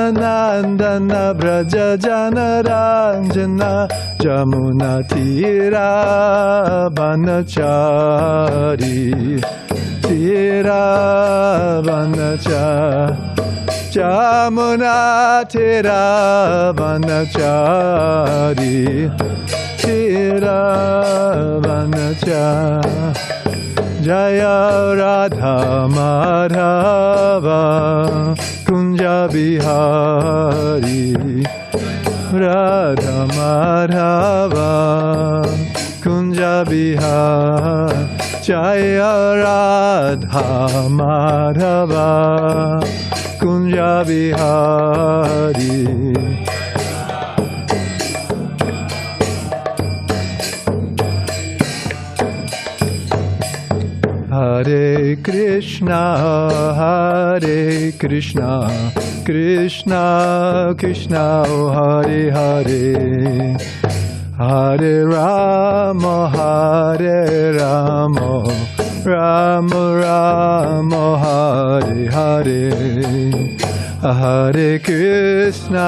Nandana Braja Janaranjana Jamuna Tira Vanachari Tira Vanachari Jamuna Tira Vanachari Tira Vanachari Jaya Radha Madhava Kunja Bihari Radha Madhava Kunja Bihari Jaya Radha Madhava Kunja Bihari Hare Krishna, Krishna Krishna, Hare Hare, Hare Rama, Rama Rama, Hare Hare, Hare Krishna,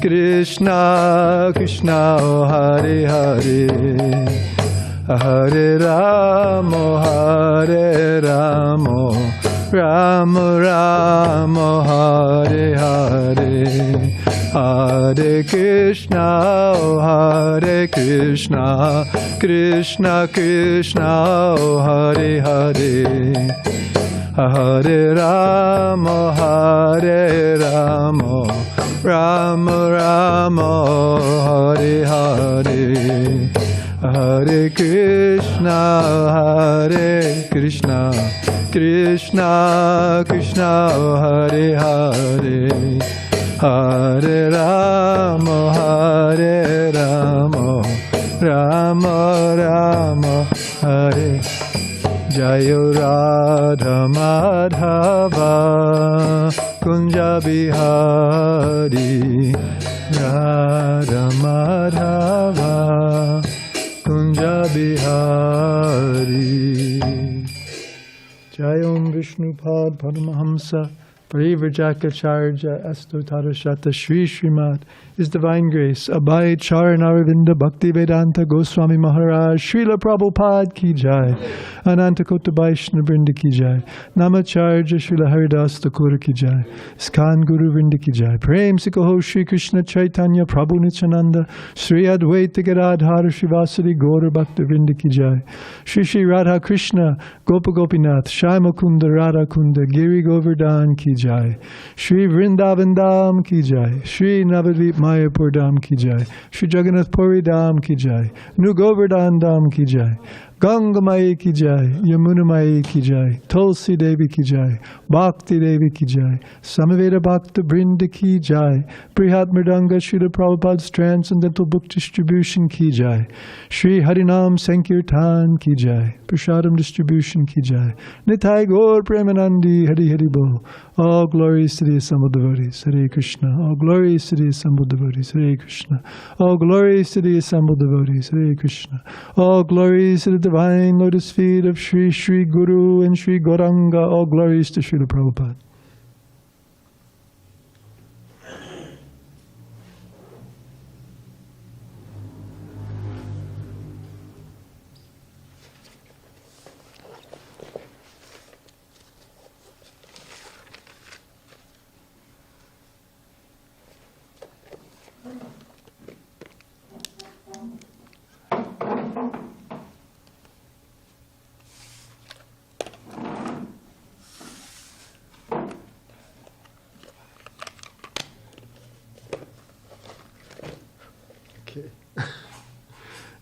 Krishna Krishna, Hare Hare, Hare Rama, Rama Rama, Hare Hare, Hare Krishna, Krishna Krishna, Hare Hare, Hare Rama, Rama Rama, Hare Hare, Hare Krishna, Krishna Krishna, Hare Hare, Hare Rama, Rama Rama, Hare. Jaya Radha Madhava Kunja Bihari Radha Madhava Kunja Bihari. Jayom Vishnupad Paramahamsa Parivrajakacarya Aṣṭau Shri Srimad. His Divine Grace Abhay Charan Aravinda Bhakti Vedanta Goswami Maharaj Srila Prabhupada Ki Jai, Ananta Kota Vaishnava Vrinda Ki Jai, Namacharya Srila Haridas Thakur Ki Jai, Iskan Guru Vrinda Ki Jai, Prem Sikaho Shri Krishna Chaitanya Prabhu Nityananda, Sri Advaita Gadadhara Srivasadi Gaura Bhakta Vrinda Ki Jai, Shri Radha Krishna Gopa Gopinath Shai Mukunda Radha Kunda Giri Govardhan Ki Jai, Shri Vrindavan Dham Ki Jai, Shri Navadvip Mayapur Dham Ki Jai, Shri Jagannath Puri Dham Ki Jai, Nu Govardhan Dham Ki Jai, Ganga Mai Ki Jai, Yamuna Mai Ki Jai, Tulsi Devi Ki Jai, Bhakti Devi Ki Jai, Samaveda Bhakta Vrinda Ki Jai, Brihat Mridanga Srila Prabhupada's Transcendental Book Distribution Ki Jai, Shri Harinam Sankirtan Ki Jai, Prashadam Distribution Ki Jai, Nitai Gaur Premanandi Hari Hari Bol. All glories to the assembled devotees, Hare Krishna. All glories to the assembled devotees, Hare Krishna. All glories to the assembled devotees, Hare Krishna. All glories to the divine lotus feet of Sri Sri Guru and Sri Gauranga. All glories to Srila Prabhupada.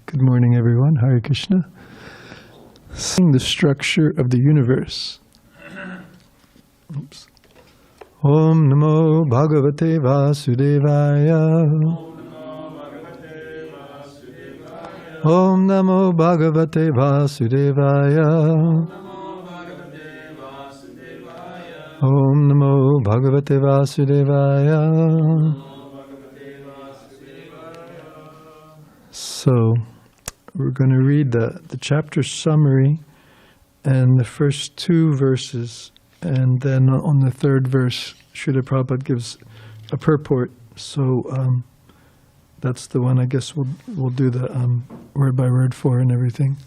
Good morning, everyone. Hare Krishna. Seeing the structure of the universe. Oops. Om Namo Bhagavate Vasudevaya. Om Namo Bhagavate Vasudevaya. Om Namo Bhagavate Vasudevaya. So, we're going to read the chapter summary and the first two verses, And then on the third verse, Srila Prabhupada gives a purport. So that's the one I guess we'll do the word by word for and everything.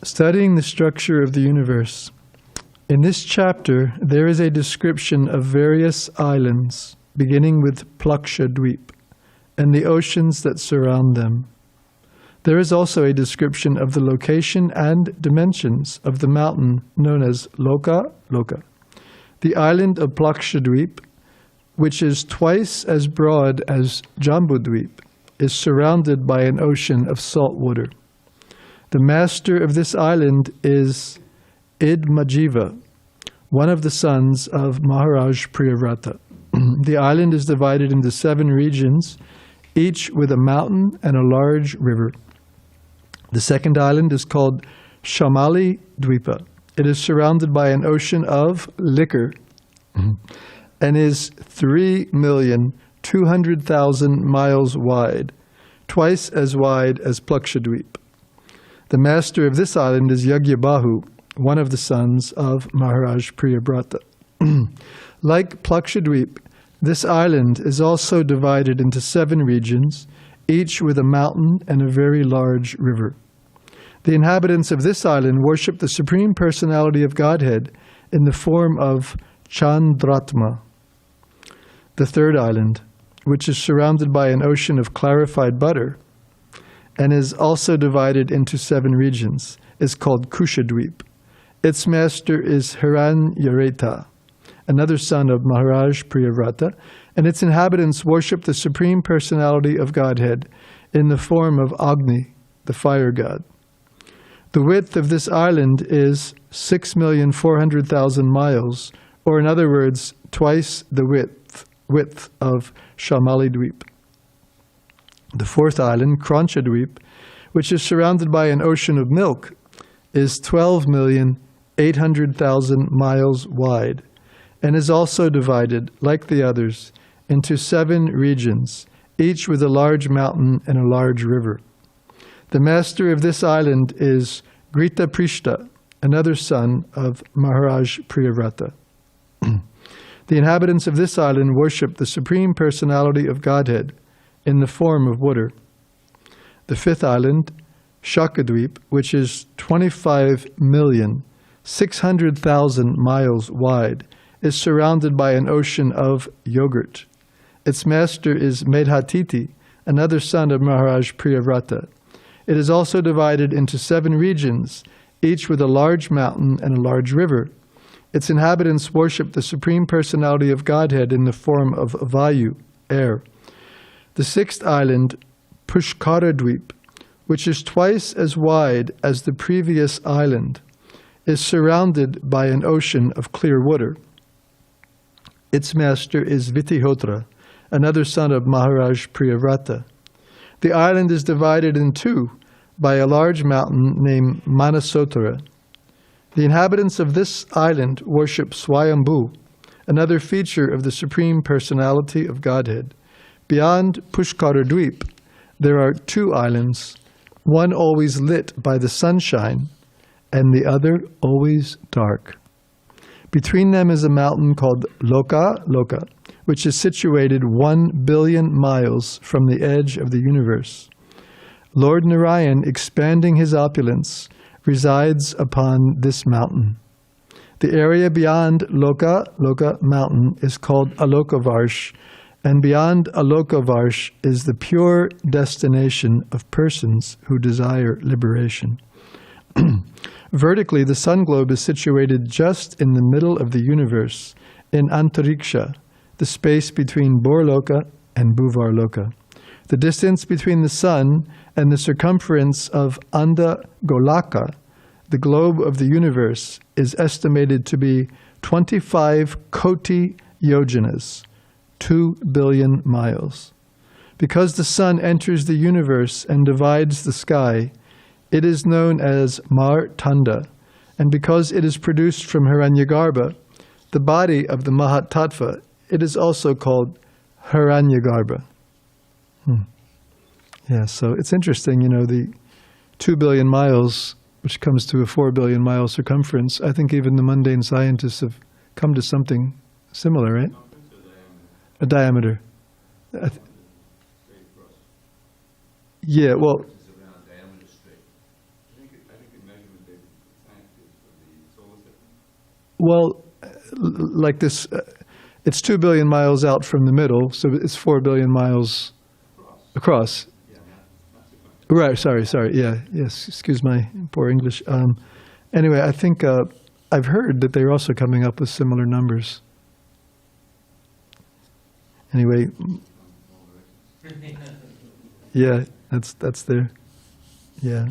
Studying the structure of the universe. In this chapter, there is a description of various islands, beginning with Plakshadweep, and the oceans that surround them. There is also a description of the location and dimensions of the mountain known as Loka. The island of Plakshadweep, which is twice as broad as Jambudweep, is surrounded by an ocean of salt water. The master of this island is Idmajiva, one of the sons of Maharaj Priyavrata. The island is divided into 7 regions, each with a mountain and a large river. The second island is called Shamali Dvipa. It is surrounded by an ocean of liquor and is 3,200,000 miles wide, twice as wide as Plakshadweep. The master of this island is Yagyabahu, one of the sons of Maharaj Priyavrata. Like Plakshadweep, this island is also divided into 7 regions, each with a mountain and a very large river. The inhabitants of this island worship the Supreme Personality of Godhead in the form of Candramā. The third island, which is surrounded by an ocean of clarified butter and is also divided into 7 regions, is called Kushadweep. Its master is Hiranyareta, another son of Maharaj Priyavrata, and its inhabitants worship the Supreme Personality of Godhead in the form of Agni, the fire god. The width of this island is 6,400,000 miles, or in other words, twice the width of Shamalidweep. The fourth island, Kranchadweep, which is surrounded by an ocean of milk, is 12,800,000 miles wide, and is also divided, like the others, into 7 regions, each with a large mountain and a large river. The master of this island is Grita Prishta, another son of Maharaj Priyavrata. The inhabitants of this island worship the Supreme Personality of Godhead in the form of water. The fifth island, Shakadweep, which is 25,600,000 miles wide, is surrounded by an ocean of yogurt. Its master is Medhatiti, another son of Maharaj Priyavrata. It is also divided into 7 regions, each with a large mountain and a large river. Its inhabitants worship the Supreme Personality of Godhead in the form of Vayu, air. The sixth island, Pushkaradweep, which is twice as wide as the previous island, is surrounded by an ocean of clear water. Its master is Vitihotra, another son of Maharaj Priyavrata. The island is divided in 2 by a large mountain named Manasotra. The inhabitants of this island worship Swayambhu, another feature of the Supreme Personality of Godhead. Beyond Pushkaradweep, there are 2 islands, one always lit by the sunshine, and the other always dark. Between them is a mountain called Loka, which is situated 1 billion miles from the edge of the universe. Lord Narayana, expanding his opulence, resides upon this mountain. The area beyond Loka mountain is called Alokavarsh, and beyond Alokavarsh is the pure destination of persons who desire liberation. Vertically, the sun globe is situated just in the middle of the universe, in Antariksha, the space between Borloka and Bhuvarloka. The distance between the sun and the circumference of Anda Golaka, the globe of the universe, is estimated to be 25 koti yojanas, 2 billion miles. Because the sun enters the universe and divides the sky, it is known as Martanda, and because it is produced from Hiranyagarbha, the body of the Mahatattva, it is also called Hiranyagarbha. Yeah, so it's interesting, the 2 billion miles which comes to a 4 billion mile circumference. I think even the mundane scientists have come to something similar, right? A diameter. Yeah, well, like this, it's 2 billion miles out from the middle, so it's 4 billion miles across. Right, sorry, yeah, yes, excuse my poor English. Anyway, I think I've heard that they're also coming up with similar numbers. Anyway, yeah, that's there. Yeah.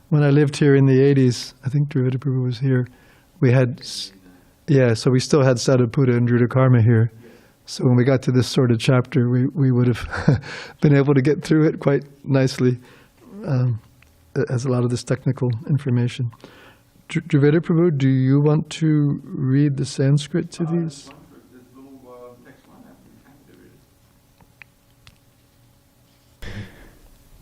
When I lived here in the 80s, I think Dravida Prabhu was here, we had, yeah, so we still had Sadhaputta and Drudakarma here. So when we got to this sort of chapter, we would have been able to get through it quite nicely, as a lot of this technical information. Dravida Prabhu, do you want to read the Sanskrit to these?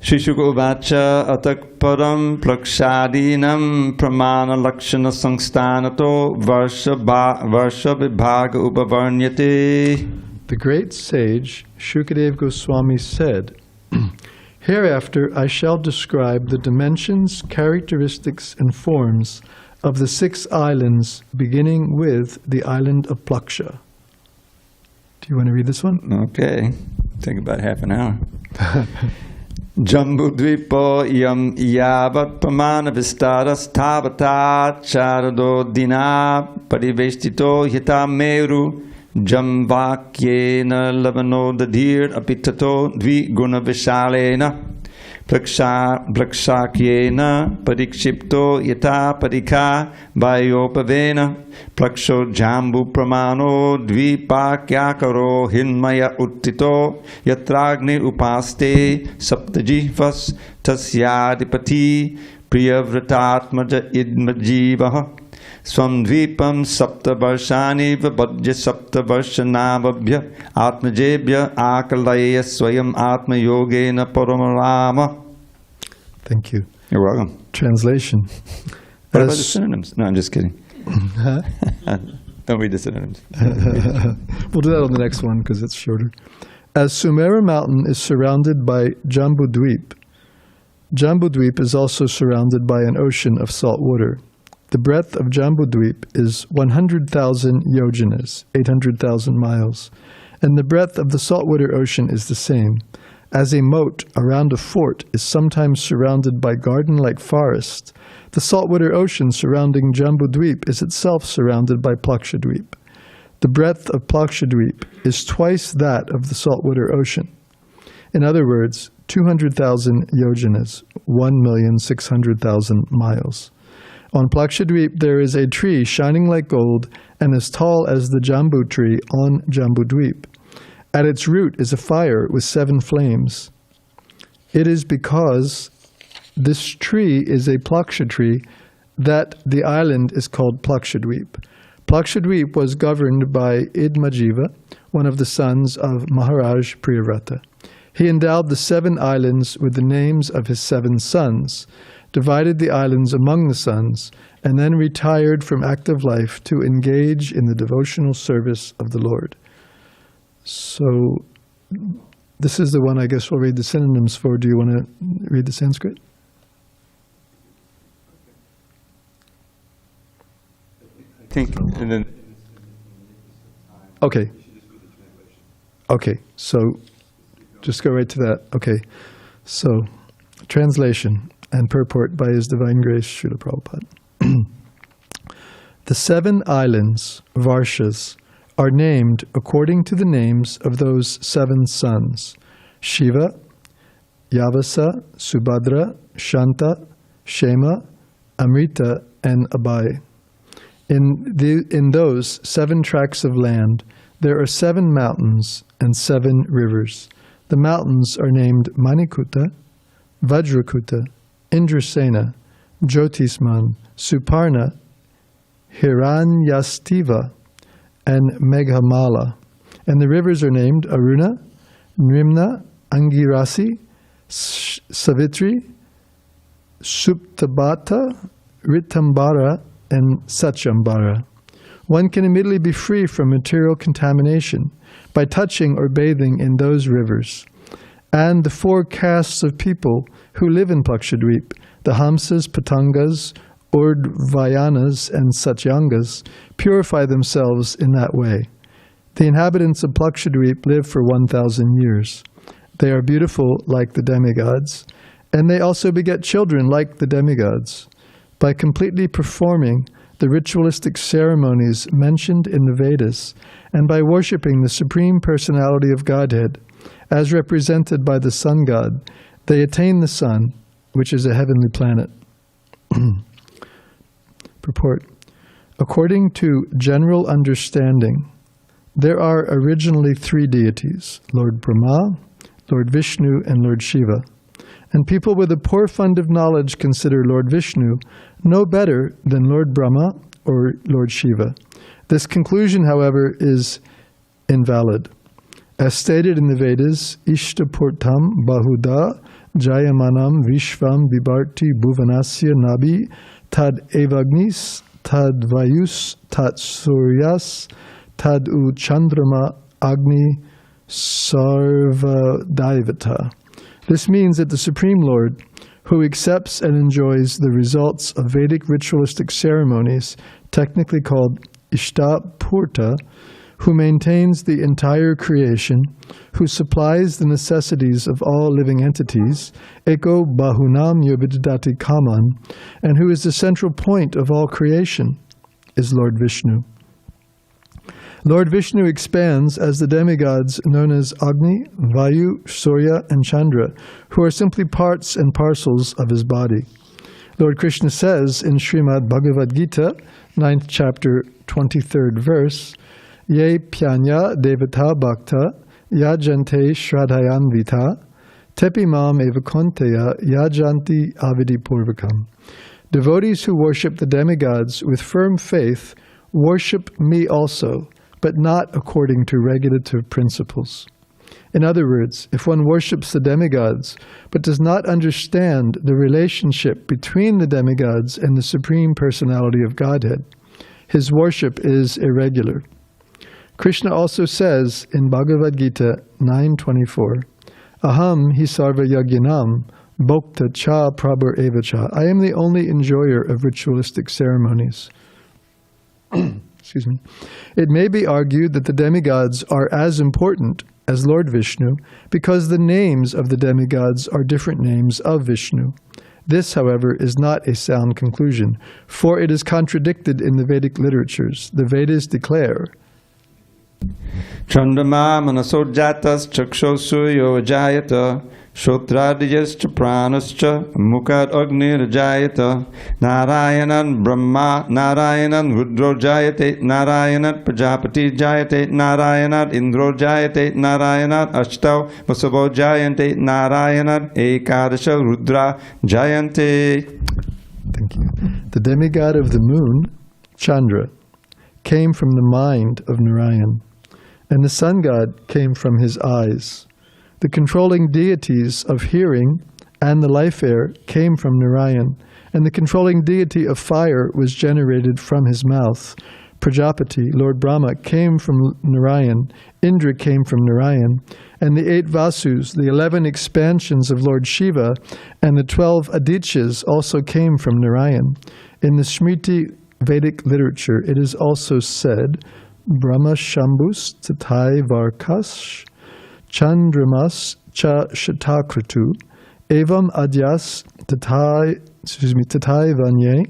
Shishukovacha atak param plakshadinam pramana lakshana sangstanato varsha vibhaga upavarnyate. The great sage Shukadeva Goswami said, "Hereafter I shall describe the dimensions, characteristics, and forms of the 6 islands, beginning with the island of Plaksha." Do you want to read this one? Okay, take about half an hour. Jambudvipo yam yavat pamana vistaras tavatat charado dina parivestito yata meru jamvakyena lavano dadhir apitato dvi guna vishalena plakshakyena parikshipto yata parikha vayopavena plaksho jambu pramano dvipakyakaro hinmaya uttito yatragnir upaste saptajihvas tasyadipati priyavratatmaja idmajivah swamdvipam saptavarshani vabhajya saptavarshanaavabhya atmajebhya akalaya swayam atma yogena paramarama. Thank you. You're welcome. Translation. What about the synonyms? No, I'm just kidding. Don't read the synonyms. We'll do that on the next one because it's shorter. As Sumera mountain is surrounded by Jambudvip, Jambudvip is also surrounded by an ocean of salt water. The breadth of Jambudvip is 100,000 yojanas, 800,000 miles, and the breadth of the saltwater ocean is the same. As a moat around a fort is sometimes surrounded by garden-like forest, the saltwater ocean surrounding Jambudvip is itself surrounded by Plakshadvip. The breadth of Plakshadvip is twice that of the saltwater ocean. In other words, 200,000 yojanas, 1,600,000 miles. On Plakshadvip there is a tree shining like gold and as tall as the Jambu tree on Jambudvip. At its root is a fire with 7 flames. It is because this tree is a Plaksha tree that the island is called Plakshadvip. Plakshadvip was governed by Idmajiva, one of the sons of Maharaj Priyavrata. He endowed the 7 islands with the names of his 7 sons, divided the islands among the sons, and then retired from active life to engage in the devotional service of the Lord. So, this is the one I guess we'll read the synonyms for. Do you want to read the Sanskrit? I think, and then... Okay. Okay, so just go right to that. Okay, so translation and purport by His Divine Grace, Srila Prabhupada. The 7 islands, Varshas, are named according to the names of those 7 sons, Shiva, Yavasa, Subhadra, Shanta, Shema, Amrita, and Abhay. In those 7 tracts of land, there are 7 mountains and 7 rivers. The mountains are named Manikuta, Vajrakuta, Indrasena, Jyotisman, Suparna, Hiranyastiva, and Meghamala. And the rivers are named Aruna, Nrimna, Angirasi, Savitri, Suptabhata, Ritambara, and Satyambara. One can immediately be free from material contamination by touching or bathing in those rivers. And the 4 castes of people who live in Lakshadweep, the Hamsas, Patangas, Urdhvayanas, and Satyangas, purify themselves in that way. The inhabitants of Lakshadweep live for 1,000 years. They are beautiful like the demigods, and they also beget children like the demigods. By completely performing the ritualistic ceremonies mentioned in the Vedas, and by worshipping the Supreme Personality of Godhead, as represented by the sun god, they attain the sun, which is a heavenly planet. Purport. According to general understanding, there are originally 3 deities, Lord Brahma, Lord Vishnu, and Lord Siva. And people with a poor fund of knowledge consider Lord Vishnu no better than Lord Brahma or Lord Siva. This conclusion, however, is invalid. As stated in the Vedas, Ishtapurtam Bahuda Jayamanam Vishvam Vibharti Bhuvanasya Nabi Tad Evagnis Tad Vayus Tad Suryas Tad U Candramā Agni Sarvadayvata. This means that the Supreme Lord, who accepts and enjoys the results of Vedic ritualistic ceremonies, technically called Ishtapurta, who maintains the entire creation, who supplies the necessities of all living entities, Eko Bahunam Yovidati Kaman, and who is the central point of all creation, is Lord Vishnu. Lord Vishnu expands as the demigods known as Agni, Vayu, Surya, and Candra, who are simply parts and parcels of his body. Lord Krishna says in Srimad Bhagavatam Gita, 9th chapter, 23rd verse, Ye pyanya devata bhakta yājante śrotrādayaś tepi mam eva konteya yajanti avidi purvakam. Devotees who worship the demigods with firm faith worship me also, but not according to regulative principles. In other words, if one worships the demigods, but does not understand the relationship between the demigods and the Supreme Personality of Godhead, his worship is irregular. Krishna also says in Bhagavad Gita 9:24, Aham hi sarva yajnanam bhokta cha prabhur eva cha. I am the only enjoyer of ritualistic ceremonies. Excuse me. It may be argued that the demigods are as important as Lord Vishnu because the names of the demigods are different names of Vishnu. This, however, is not a sound conclusion, for it is contradicted in the Vedic literatures. The Vedas declare, candramā manaso jātaś cakṣoḥ sūryo ajāyata śrotrādayaś prāṇaś mukhād agnir ajāyata nārāyaṇād brahmā nārāyaṇād rudro jāyate nārāyaṇād prajāpatiḥ jāyate nārāyaṇād indro jāyate nārāyaṇād aṣṭau vasavo jāyante nārāyaṇād ekādaśa rudrā jāyante. Thank you. The demigod of the moon, Candra, came from the mind of Narayana, and the sun god came from his eyes. The controlling deities of hearing and the life air came from Narayana, and the controlling deity of fire was generated from his mouth. Prajāpatiḥ, Lord Brahma, came from Narayana, Indra came from Narayana, and the 8 vasus, the 11 expansions of Lord Siva, and the 12 adityas also came from Narayana. In the Smriti Vedic literature, it is also said, Brahma Shambhus tatai varkas chandramas cha shatakratu evam adyas tatai vanye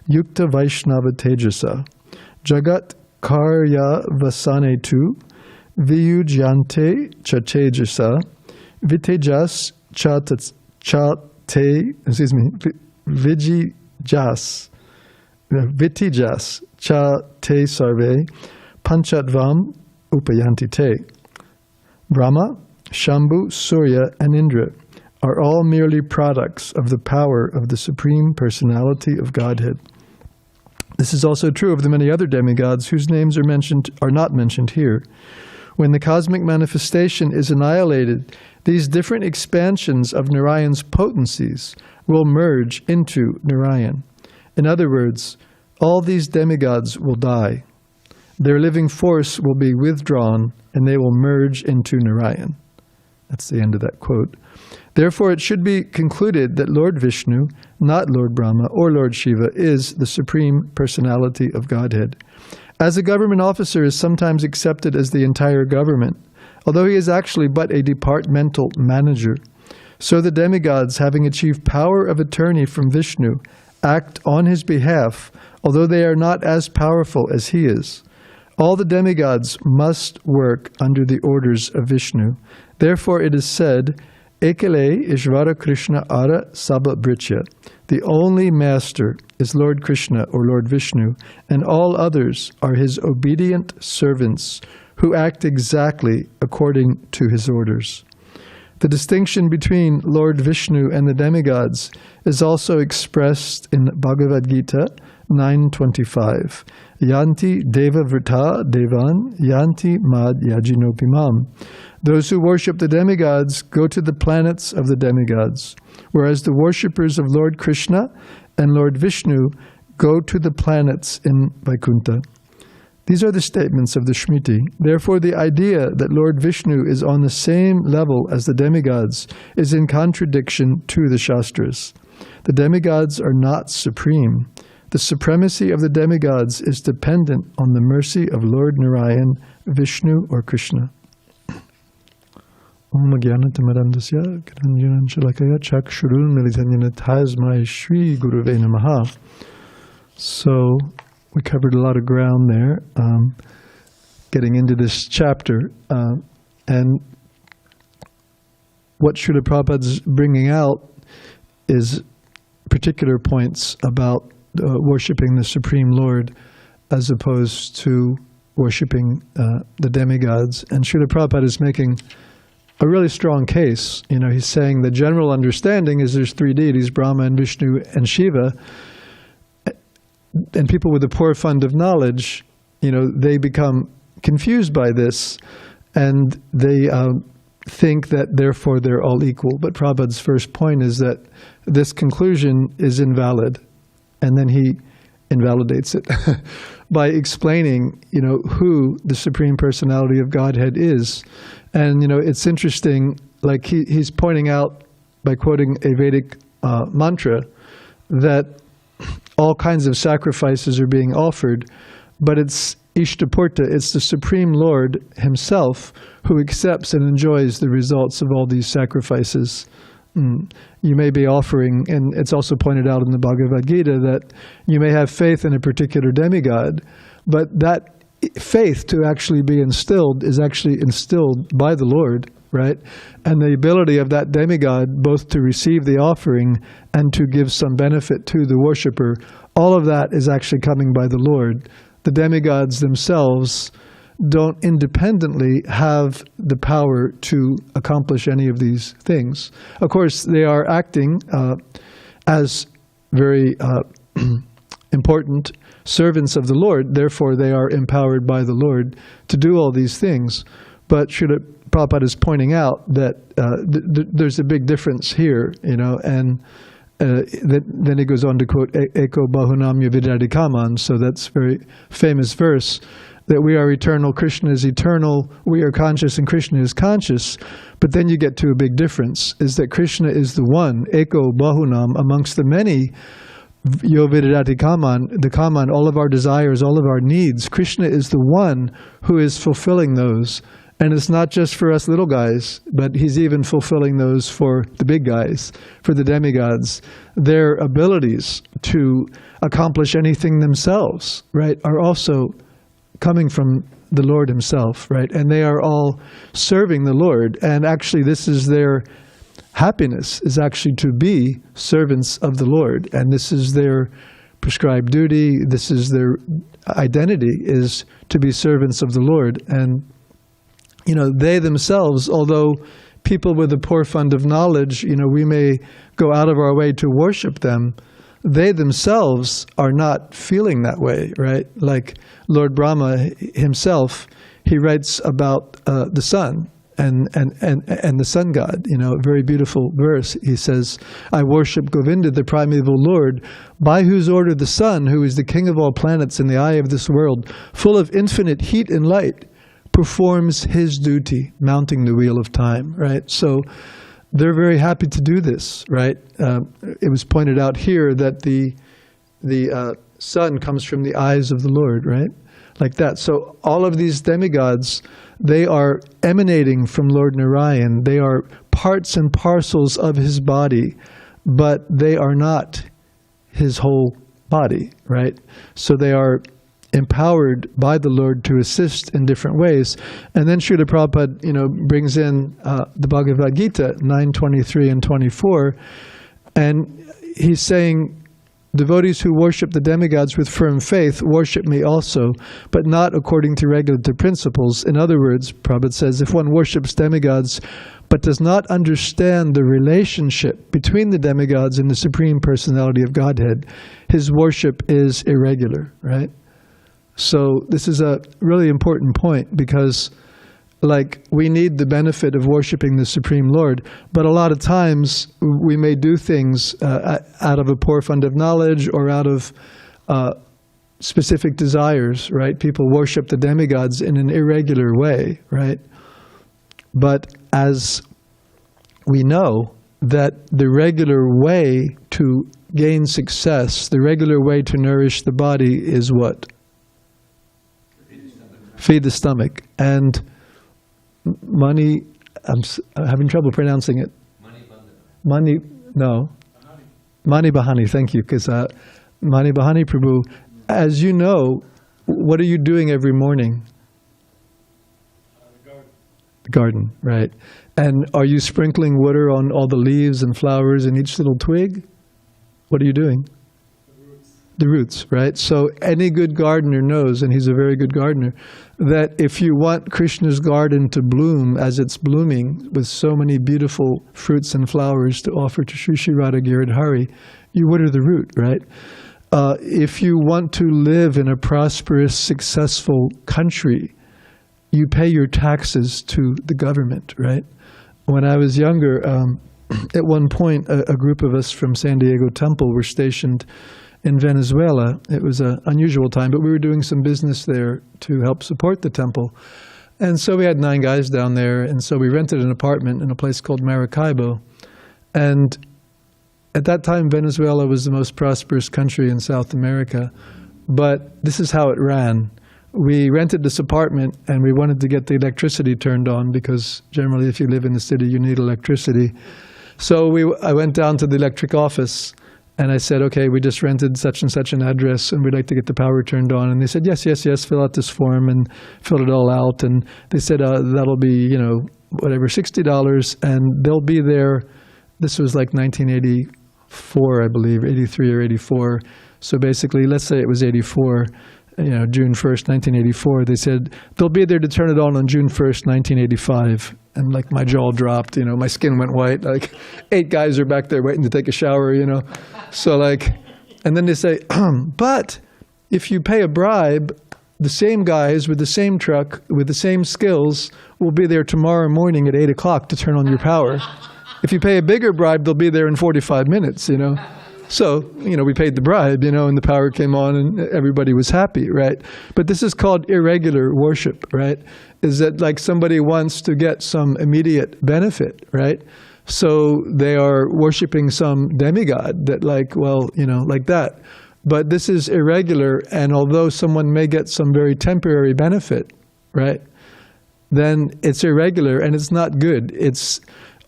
yukta vaishnava tejasa jagat karya vasanetu viyujyante cha tejasa vitejas Vitijas cha te sarve panchatvam upayanti te. Brahma, Shambhu, Surya, and Indra are all merely products of the power of the Supreme Personality of Godhead. This is also true of the many other demigods whose names are not mentioned here. When the cosmic manifestation is annihilated, these different expansions of Narayan's potencies will merge into Narayan. In other words, all these demigods will die. Their living force will be withdrawn, and they will merge into Narayan. That's the end of that quote. Therefore, it should be concluded that Lord Vishnu, not Lord Brahma or Lord Shiva, is the Supreme Personality of Godhead. As a government officer is sometimes accepted as the entire government, although he is actually but a departmental manager, so the demigods, having achieved power of attorney from Vishnu, act on his behalf, although they are not as powerful as he is. All the demigods must work under the orders of Vishnu. Therefore it is said, Ekale Ishvara Krishna Ara Sabha Britya. The only master is Lord Krishna or Lord Vishnu, and all others are his obedient servants who act exactly according to his orders. The distinction between Lord Vishnu and the demigods is also expressed in Bhagavad Gita 9:25. Yanti deva vrta devan, yanti mad yajinopimam. Those who worship the demigods go to the planets of the demigods, whereas the worshippers of Lord Krishna and Lord Vishnu go to the planets in Vaikuntha. These are the statements of the Shmiti. Therefore, the idea that Lord Vishnu is on the same level as the demigods is in contradiction to the Shastras. The demigods are not supreme. The supremacy of the demigods is dependent on the mercy of Lord Narayan, Vishnu, or Krishna. Om Jnanatamaraṇdasya Karanjanan Shalakaya Chakṣurul Militanjana Tasmai Shri Guruve Namaha. So, we covered a lot of ground there, getting into this chapter. And what Srila Prabhupada's bringing out is particular points about worshipping the Supreme Lord as opposed to worshipping the demigods. And Srila Prabhupada is making a really strong case. You know, he's saying the general understanding is there's three deities, Brahma and Vishnu and Shiva. And people with a poor fund of knowledge, you know, they become confused by this, and they think that therefore they're all equal. But Prabhupada's first point is that this conclusion is invalid, and then he invalidates it by explaining, you know, who the Supreme Personality of Godhead is. And, you know, it's interesting, like he's pointing out by quoting a Vedic mantra that all kinds of sacrifices are being offered, but it's Ishtapurta, it's the Supreme Lord himself who accepts and enjoys the results of all these sacrifices. You may be offering, and it's also pointed out in the Bhagavad Gita, that you may have faith in a particular demigod, but that faith to actually be instilled is actually instilled by the Lord, right? And the ability of that demigod both to receive the offering and to give some benefit to the worshipper, all of that is actually coming by the Lord. The demigods themselves don't independently have the power to accomplish any of these things. Of course, they are acting as very important servants of the Lord, therefore they are empowered by the Lord to do all these things. But Srila Prabhupada is pointing out that there's a big difference here, you know, and then he goes on to quote Eko Bahunam Yavidadikaman, so that's a very famous verse, that we are eternal, Krishna is eternal, we are conscious and Krishna is conscious. But then you get to a big difference, is that Krishna is the one, Eko Bahunam, amongst the many, Yovidadati Kaman, the Kaman, all of our desires, all of our needs. Krishna is the one who is fulfilling those. And it's not just for us little guys, but he's even fulfilling those for the big guys, for the demigods. Their abilities to accomplish anything themselves, right, are also coming from the Lord himself, right? And they are all serving the Lord. And actually this is their happiness, is actually to be servants of the Lord. And this is their prescribed duty. This is their identity, is to be servants of the Lord. And you know, they themselves, although people with a poor fund of knowledge, you know, we may go out of our way to worship them, they themselves are not feeling that way, right? Like Lord Brahma himself, he writes about the sun and the sun god. You know, a very beautiful verse. He says, I worship Govinda, the primeval Lord, by whose order the sun, who is the king of all planets in the eye of this world, full of infinite heat and light, performs his duty, mounting the wheel of time, right? So they're very happy to do this, right? It was pointed out here that the sun comes from the eyes of the Lord, right? Like that. So all of these demigods, they are emanating from Lord Narayan. They are parts and parcels of his body, but they are not his whole body, right? So they are empowered by the Lord to assist in different ways. And then Srila Prabhupada, you know, brings in the Bhagavad Gita 9:23 and 24, and he's saying, devotees who worship the demigods with firm faith worship me also, but not according to regulative principles. In other words, Prabhupada says, if one worships demigods but does not understand the relationship between the demigods and the Supreme Personality of Godhead, his worship is irregular, right? So this is a really important point, because like, we need the benefit of worshiping the Supreme Lord, but a lot of times we may do things out of a poor fund of knowledge or out of specific desires, right? People worship the demigods in an irregular way, right? But as we know that the regular way to gain success, the regular way to nourish the body is what? Feed the stomach. And money, I'm having trouble pronouncing it. Mani Bahani, thank you, because Mani Bahani Prabhu, as you know, what are you doing every morning? The garden, right. And are you sprinkling water on all the leaves and flowers and each little twig? What are you doing? The roots, right? So any good gardener knows, and he's a very good gardener, that if you want Krishna's garden to bloom as it's blooming with so many beautiful fruits and flowers to offer to Sri Sri Radha Giridhari, you water the root, right? If you want to live in a prosperous, successful country, you pay your taxes to the government, right? When I was younger, at one point, a group of us from San Diego Temple were stationed in Venezuela. It was an unusual time, but we were doing some business there to help support the temple. And so we had 9 guys down there, and so we rented an apartment in a place called Maracaibo. And at that time, Venezuela was the most prosperous country in South America. But this is how it ran. We rented this apartment, and we wanted to get the electricity turned on, because generally if you live in the city, you need electricity. So I went down to the electric office, and I said, okay, we just rented such and such an address, and we'd like to get the power turned on. And they said, yes, yes, yes, fill out this form, and filled it all out. And they said, that'll be, you know, whatever, $60, and they'll be there. This was like 1984, I believe, 83 or 84. So basically, let's say it was 84, you know, June 1st, 1984. They said, they'll be there to turn it on June 1st, 1985. And like my jaw dropped, you know, my skin went white. Like 8 guys are back there waiting to take a shower, you know. So like, and then they say, but if you pay a bribe, the same guys with the same truck, with the same skills, will be there tomorrow morning at 8 o'clock to turn on your power. If you pay a bigger bribe, they'll be there in 45 minutes, you know. So, you know, we paid the bribe, you know, and the power came on and everybody was happy, right? But this is called irregular worship, right? Is that like somebody wants to get some immediate benefit, right? So they are worshiping some demigod that like, well, you know, like that. But this is irregular, and although someone may get some very temporary benefit, right? Then it's irregular and it's not good. It's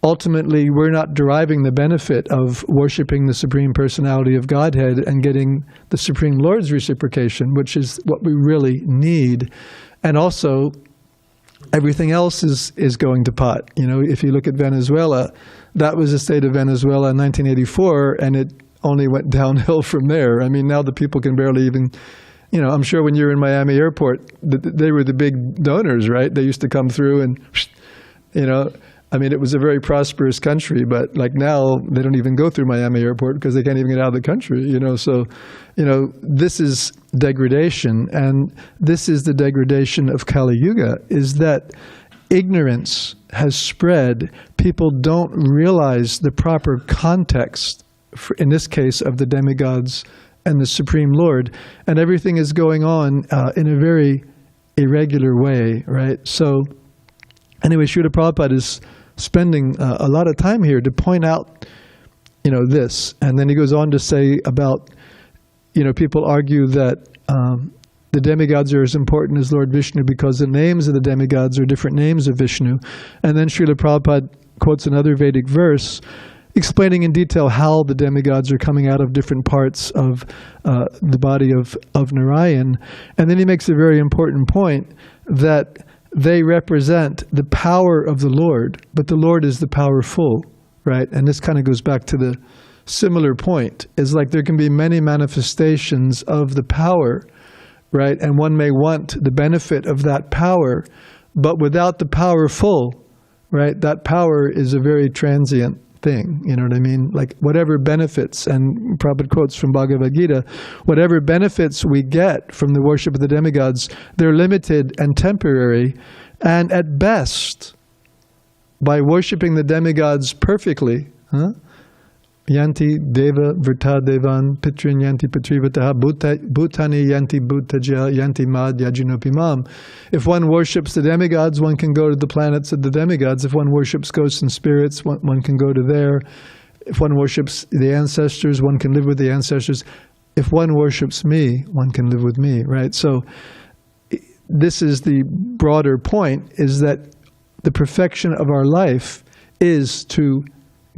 ultimately, we're not deriving the benefit of worshiping the Supreme Personality of Godhead and getting the Supreme Lord's reciprocation, which is what we really need. And also, everything else is going to pot. You know, if you look at Venezuela, that was the state of Venezuela in 1984, and it only went downhill from there. I mean, now the people can barely even, you know, I'm sure when you're in Miami airport, they were the big donors, right? They used to come through and, you know, I mean, it was a very prosperous country, but like now they don't even go through Miami airport because they can't even get out of the country, So, this is degradation, and this is the degradation of Kali Yuga, is that ignorance has spread. People don't realize the proper context, in this case, of the demigods and the Supreme Lord, and everything is going on in a very irregular way, right? So, anyway, Srila Prabhupada is spending a lot of time here to point out, this. And then he goes on to say about, people argue that the demigods are as important as Lord Vishnu because the names of the demigods are different names of Vishnu. And then Srila Prabhupada quotes another Vedic verse explaining in detail how the demigods are coming out of different parts of the body of Narayan. And then he makes a very important point that they represent the power of the Lord, but the Lord is the powerful, right? And this kind of goes back to the similar point, is like there can be many manifestations of the power, right? And one may want the benefit of that power, but without the powerful, right, that power is a very transient thing, you know what I mean? Like whatever benefits, and Prabhupada quotes from Bhagavad Gita, whatever benefits we get from the worship of the demigods, they're limited and temporary, and at best, by worshiping the demigods perfectly, Yanti Deva Vrta Devan Pitrin Yanti Patrivataha Bhutani Yanti Bhutaja Yanti Mad Yajinopimam. If one worships the demigods, one can go to the planets of the demigods. If one worships ghosts and spirits, one can go to there. If one worships the ancestors, one can live with the ancestors. If one worships me, one can live with me, right? So this is the broader point, is that the perfection of our life is to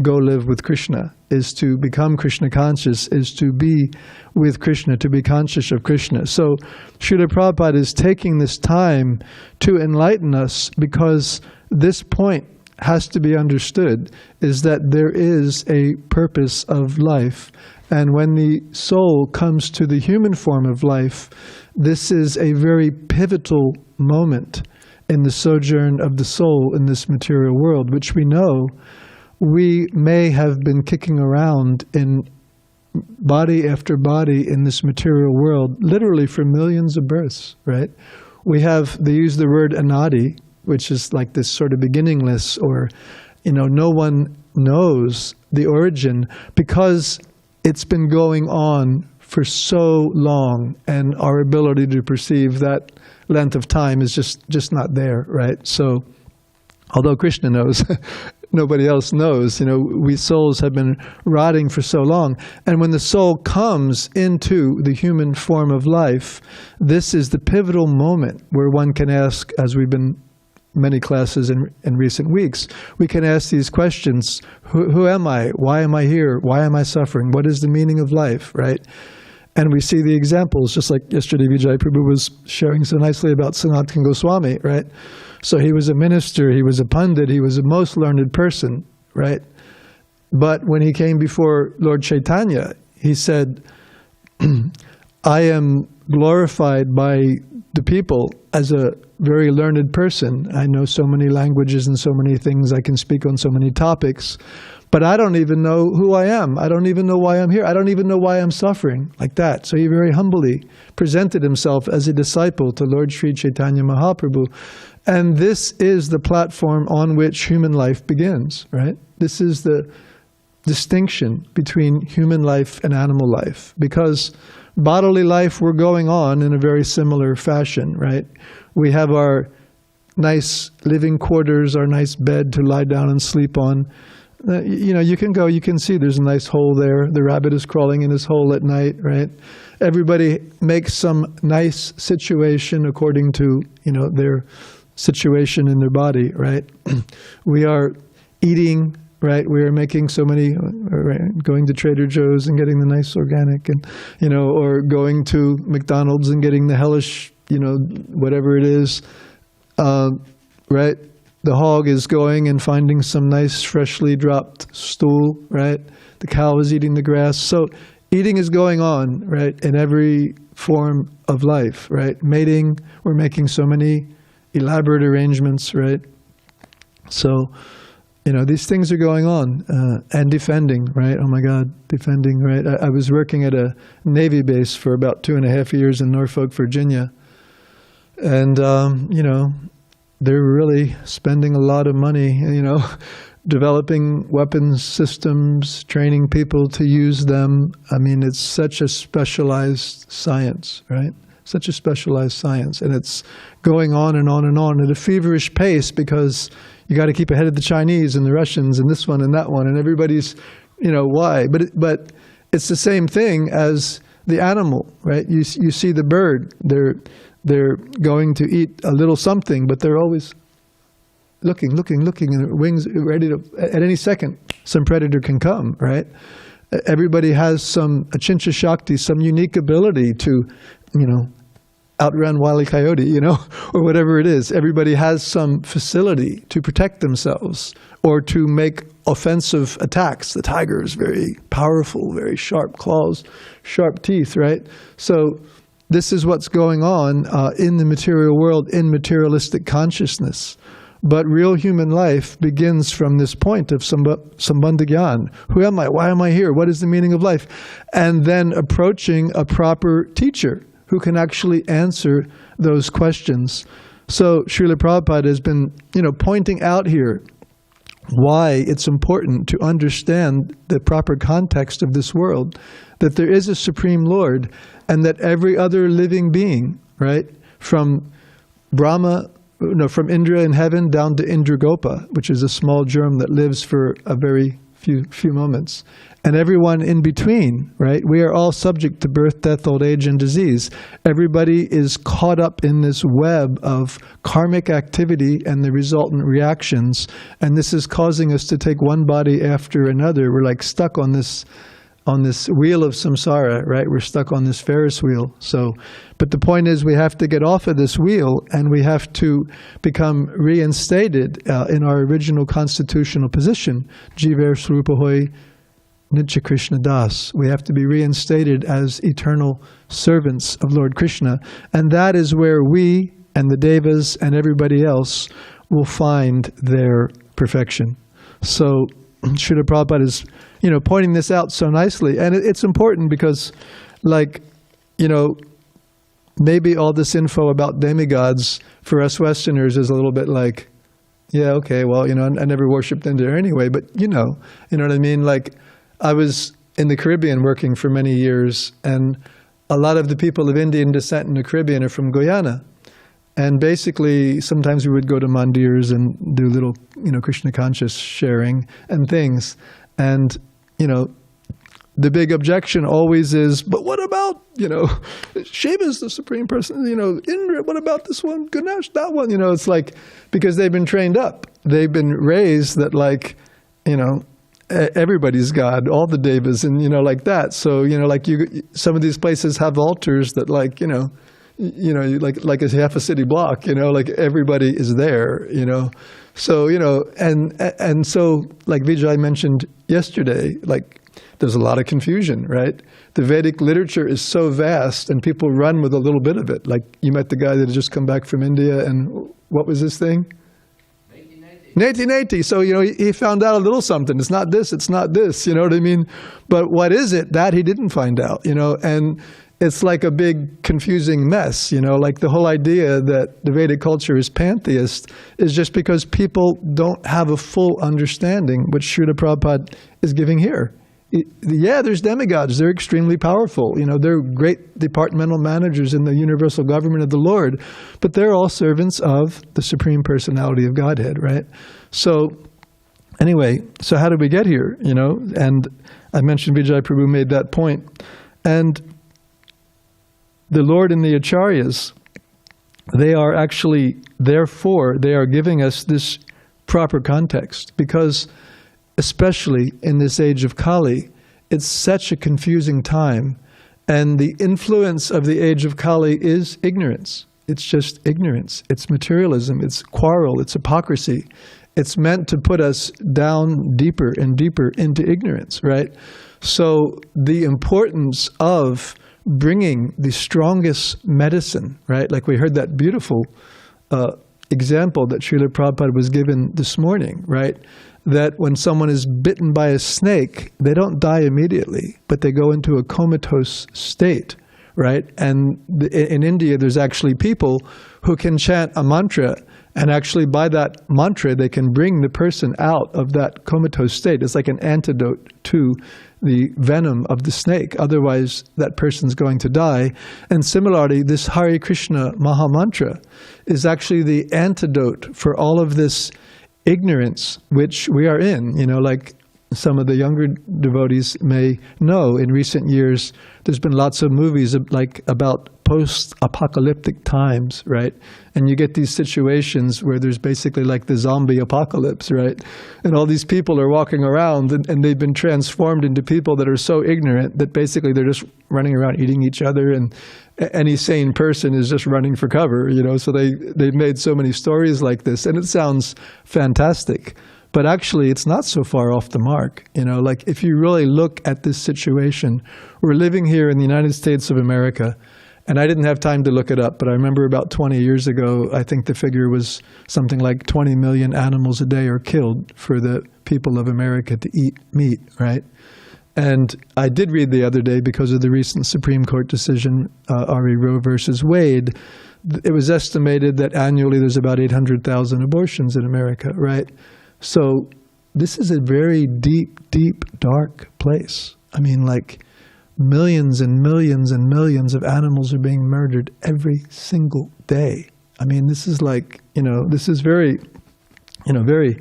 go live with Krishna, is to become Krishna conscious, is to be with Krishna, to be conscious of Krishna. So Srila Prabhupada is taking this time to enlighten us, because this point has to be understood, is that there is a purpose of life. And when the soul comes to the human form of life, this is a very pivotal moment in the sojourn of the soul in this material world, which we know we may have been kicking around in body after body in this material world, literally for millions of births, right? They use the word anadi, which is like this sort of beginningless, or, no one knows the origin, because it's been going on for so long, and our ability to perceive that length of time is just not there, right? So, although Krishna knows, nobody else knows. We souls have been rotting for so long. And when the soul comes into the human form of life, this is the pivotal moment where one can ask, as we've been many classes in recent weeks, we can ask these questions. Who am I? Why am I here? Why am I suffering? What is the meaning of life, right? And we see the examples, just like yesterday Vijay Prabhu was sharing so nicely about Sanatana Goswami, right? So he was a minister, he was a pundit, he was a most learned person, right? But when he came before Lord Chaitanya, he said, I am glorified by the people as a very learned person. I know so many languages and so many things, I can speak on so many topics, but I don't even know who I am. I don't even know why I'm here. I don't even know why I'm suffering, like that. So he very humbly presented himself as a disciple to Lord Sri Chaitanya Mahaprabhu. And this is the platform on which human life begins, right? This is the distinction between human life and animal life. Because bodily life, we're going on in a very similar fashion, right? We have our nice living quarters, our nice bed to lie down and sleep on. You can go, you can see there's a nice hole there. The rabbit is crawling in his hole at night, right? Everybody makes some nice situation according to, their situation in their body, right? We are eating, right? We are making so many, going to Trader Joe's and getting the nice organic, and, or going to McDonald's and getting the hellish, whatever it is, right? The hog is going and finding some nice freshly dropped stool, right? The cow is eating the grass. So eating is going on, right, in every form of life, right? Mating, we're making so many elaborate arrangements, right? So these things are going on, and defending, right? Oh my God, defending, right? I was working at a Navy base for about 2.5 years in Norfolk, Virginia. And, they're really spending a lot of money, developing weapons systems, training people to use them. I mean, it's such a specialized science, right? Such a specialized science. And it's going on and on and on at a feverish pace because you got to keep ahead of the Chinese and the Russians and this one and that one. And everybody's, why? But it's the same thing as the animal, right? You see the bird. They're going to eat a little something, but they're always looking, and their wings ready to, at any second, some predator can come, right? Everybody has some achincha shakti, some unique ability to, outrun Wile E. Coyote, or whatever it is. Everybody has some facility to protect themselves or to make offensive attacks. The tiger is very powerful, very sharp claws, sharp teeth, right? So this is what's going on in the material world, in materialistic consciousness. But real human life begins from this point of sambandha gyan. Who am I? Why am I here? What is the meaning of life? And then approaching a proper teacher who can actually answer those questions. So Srila Prabhupada has been, pointing out here why it's important to understand the proper context of this world, that there is a Supreme Lord, and that every other living being, right, from Brahma, from Indra in heaven down to Indragopa, which is a small germ that lives for a very few moments, and everyone in between, right? We are all subject to birth, death, old age, and disease. Everybody is caught up in this web of karmic activity and the resultant reactions, and this is causing us to take one body after another. We're like stuck on this wheel of samsara, right? We're stuck on this Ferris wheel. But the point is we have to get off of this wheel and we have to become reinstated in our original constitutional position. Jiver Swarupa Hoy Nitya Krishna Das. We have to be reinstated as eternal servants of Lord Krishna. And that is where we and the Devas and everybody else will find their perfection. So Srila Prabhupada is pointing this out so nicely. And it's important because, maybe all this info about demigods for us Westerners is a little bit like, yeah, okay, well, I never worshipped India anyway, but you know what I mean? Like, I was in the Caribbean working for many years, and a lot of the people of Indian descent in the Caribbean are from Guyana. And basically, sometimes we would go to mandirs and do little, Krishna conscious sharing and things. And, the big objection always is, but what about, Shiva's the supreme person, Indra, what about this one? Ganesh, that one, it's like, because they've been trained up. They've been raised that everybody's God, all the devas, and, like that. So, some of these places have altars that like a half a city block, like everybody is there, So, and so, like Vijay mentioned yesterday, there's a lot of confusion, right? The Vedic literature is so vast and people run with a little bit of it. Like you met the guy that had just come back from India and what was this thing? 1980. So, he found out a little something. It's not this, you know what I mean? But what is it? That he didn't find out, and it's like a big confusing mess, like the whole idea that the Vedic culture is pantheist is just because people don't have a full understanding, which Srila Prabhupada is giving here. Yeah, there's demigods. They're extremely powerful. They're great departmental managers in the universal government of the Lord, but they're all servants of the Supreme Personality of Godhead, right? So anyway, so how did we get here, And I mentioned Vijay Prabhu made that point. And the Lord and the Acharyas, they are actually, therefore, they are giving us this proper context because especially in this age of Kali, it's such a confusing time. And the influence of the age of Kali is ignorance. It's just ignorance. It's materialism. It's quarrel. It's hypocrisy. It's meant to put us down deeper and deeper into ignorance, right? So the importance of bringing the strongest medicine, right? Like we heard that beautiful example that Srila Prabhupada was given this morning, right? that when someone is bitten by a snake, they don't die immediately, but they go into a comatose state, right? And in India, there's actually people who can chant a mantra, and actually by that mantra, they can bring the person out of that comatose state. It's like an antidote to the venom of the snake. Otherwise, that person's going to die. And similarly, this Hare Krishna Maha Mantra is actually the antidote for all of this ignorance which we are in. You know, like some of the younger devotees may know, in recent years, there's been lots of movies about post-apocalyptic times, right? And you get these situations where there's basically like the zombie apocalypse, right? And all these people are walking around and they've been transformed into people that are so ignorant that basically they're just running around eating each other, and any sane person is just running for cover, you know? So they've made so many stories like this, and it sounds fantastic. But actually, it's not so far off the mark. You know, like if you really look at this situation, we're living here in the United States of America, and I didn't have time to look it up, but I remember about 20 years ago, I think the figure was something like 20 million animals a day are killed for the people of America to eat meat, right? And I did read the other day, because of the recent Supreme Court decision, R.E. Roe versus Wade, it was estimated that annually there's about 800,000 abortions in America, right? So this is a very deep, deep, dark place. I mean, like millions and millions and millions of animals are being murdered every single day. I mean, this is like, you know, this is very, you know, very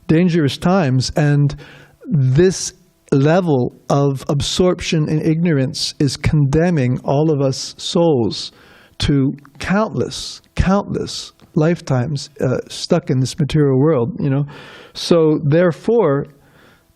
dangerous times. And this level of absorption and ignorance is condemning all of us souls to countless lifetimes stuck in this material world, you know. So therefore,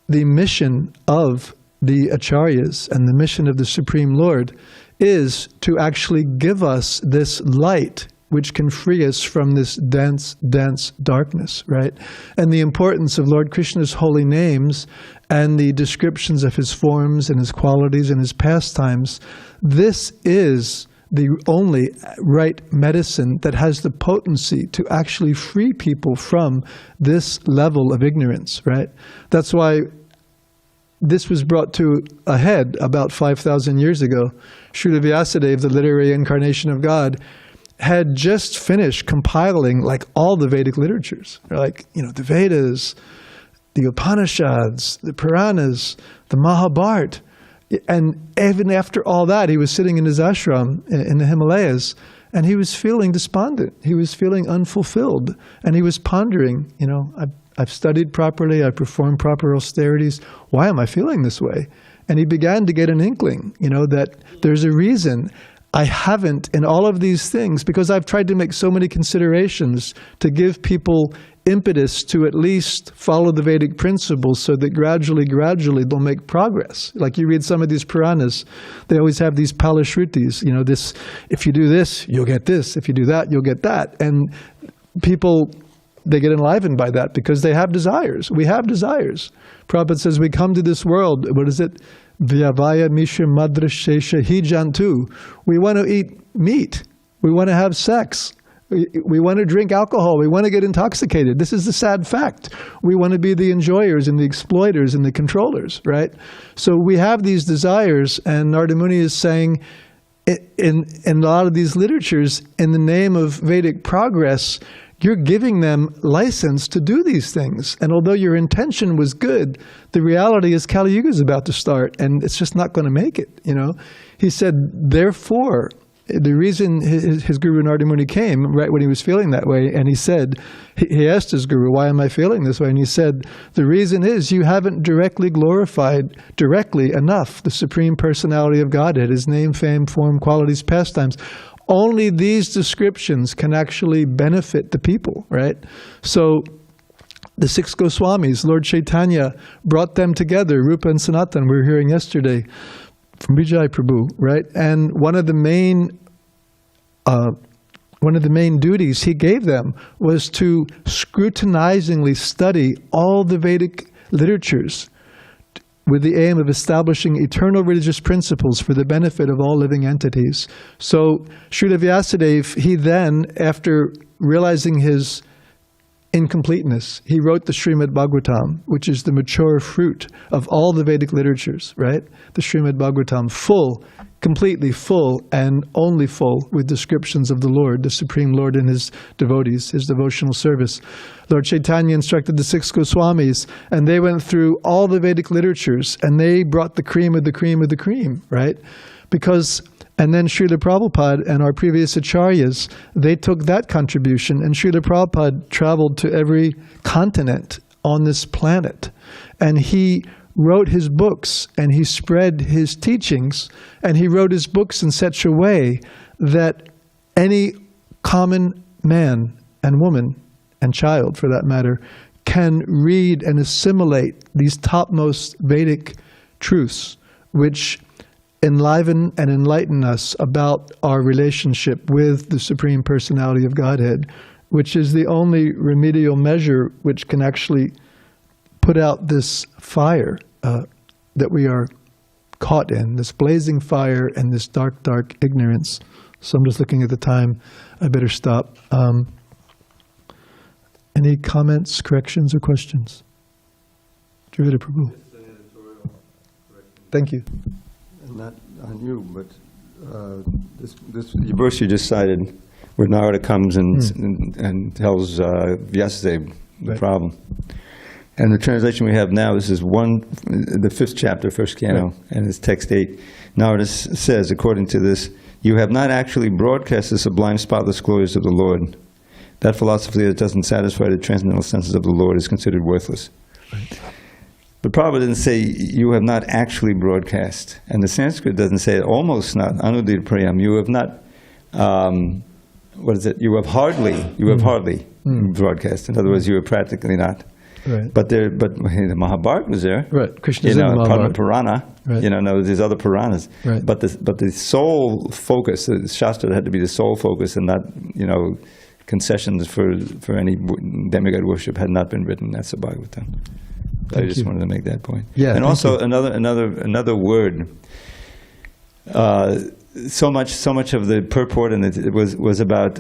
the mission of the acharyas and the mission of the Supreme Lord is to actually give us this light which can free us from this dense, dense darkness, right? And the importance of Lord Krishna's holy names and the descriptions of his forms and his qualities and his pastimes, this is the only right medicine that has the potency to actually free people from this level of ignorance, right? That's why this was brought to a head about 5,000 years ago. Srila Vyasadeva, the literary incarnation of God, had just finished compiling like all the Vedic literatures, like, you know, the Vedas, the Upanishads, the Puranas, the Mahabharata. And even after all that, he was sitting in his ashram in the Himalayas, and he was feeling despondent. He was feeling unfulfilled, and he was pondering, you know, I've studied properly, I performed proper austerities. Why am I feeling this way? And he began to get an inkling, you know, that there's a reason I haven't in all of these things, because I've tried to make so many considerations to give people impetus to at least follow the Vedic principles, so that gradually they'll make progress. Like you read some of these Puranas, they always have these palashrutis, you know, this, if you do this, you'll get this, if you do that, you'll get that. And people, they get enlivened by that because they have desires. We have desires. Prabhupada says we come to this world, what is it? Vyavaya Mishra Madra Shesha Hijantu. We want to eat meat. We want to have sex. We want to drink alcohol. We want to get intoxicated. This is the sad fact. We want to be the enjoyers and the exploiters and the controllers, right? So we have these desires, and Narada Muni is saying in a lot of these literatures, in the name of Vedic progress, you're giving them license to do these things. And although your intention was good, the reality is Kali Yuga is about to start, and it's just not going to make it, you know? He said, therefore, the reason his guru Narada Muni came right when he was feeling that way, and he said, he asked his guru, why am I feeling this way? And he said, the reason is you haven't directly glorified enough the Supreme Personality of Godhead, his name, fame, form, qualities, pastimes. Only these descriptions can actually benefit the people, right? So the six Goswamis, Lord Chaitanya brought them together, Rupa and Sanatan, we were hearing yesterday, from Vijay Prabhu, right? And one of the main duties he gave them was to scrutinizingly study all the Vedic literatures with the aim of establishing eternal religious principles for the benefit of all living entities. So Srila Vyasadeva, he then, after realizing his incompleteness. He wrote the Srimad Bhagavatam, which is the mature fruit of all the Vedic literatures, right? The Srimad Bhagavatam, full, completely full, and only full with descriptions of the Lord, the Supreme Lord and His devotees, His devotional service. Lord Chaitanya instructed the 6 Goswamis, and they went through all the Vedic literatures, and they brought the cream of the cream of the cream, right? Because, and then Srila Prabhupada and our previous acharyas, they took that contribution, and Srila Prabhupada traveled to every continent on this planet, and he wrote his books, and he spread his teachings, and he wrote his books in such a way that any common man and woman, and child for that matter, can read and assimilate these topmost Vedic truths, which enliven and enlighten us about our relationship with the Supreme Personality of Godhead, which is the only remedial measure which can actually put out this fire that we are caught in, this blazing fire and this dark, dark ignorance. So I'm just looking at the time. I better stop. Any comments, corrections, or questions? Jivita Prabhu. Thank you. Not on you, but this verse you just cited, where Narada comes and tells Vyasadeva the problem. And the translation we have now, this is the 5th chapter, 1st canto, and it's text 8. Narada says, according to this, you have not actually broadcast the sublime, spotless glories of the Lord. That philosophy that doesn't satisfy the transcendental senses of the Lord is considered worthless. Right. But Prabhupada didn't say you have not actually broadcast. And the Sanskrit doesn't say it, almost not. Anudir prayam. You have not, you have hardly broadcast. In other words, you have practically not. Right. But the Mahabharata was there. Right. Krishna's in the Mahabharata. Purana. Right. There's other Puranas. Right. But the sole focus, the Shastra had to be the sole focus, and not, concessions for any demigod worship had not been written. That's the Bhagavatam. I just wanted to make that point. Yeah, and also another word. So much of the purport in it was about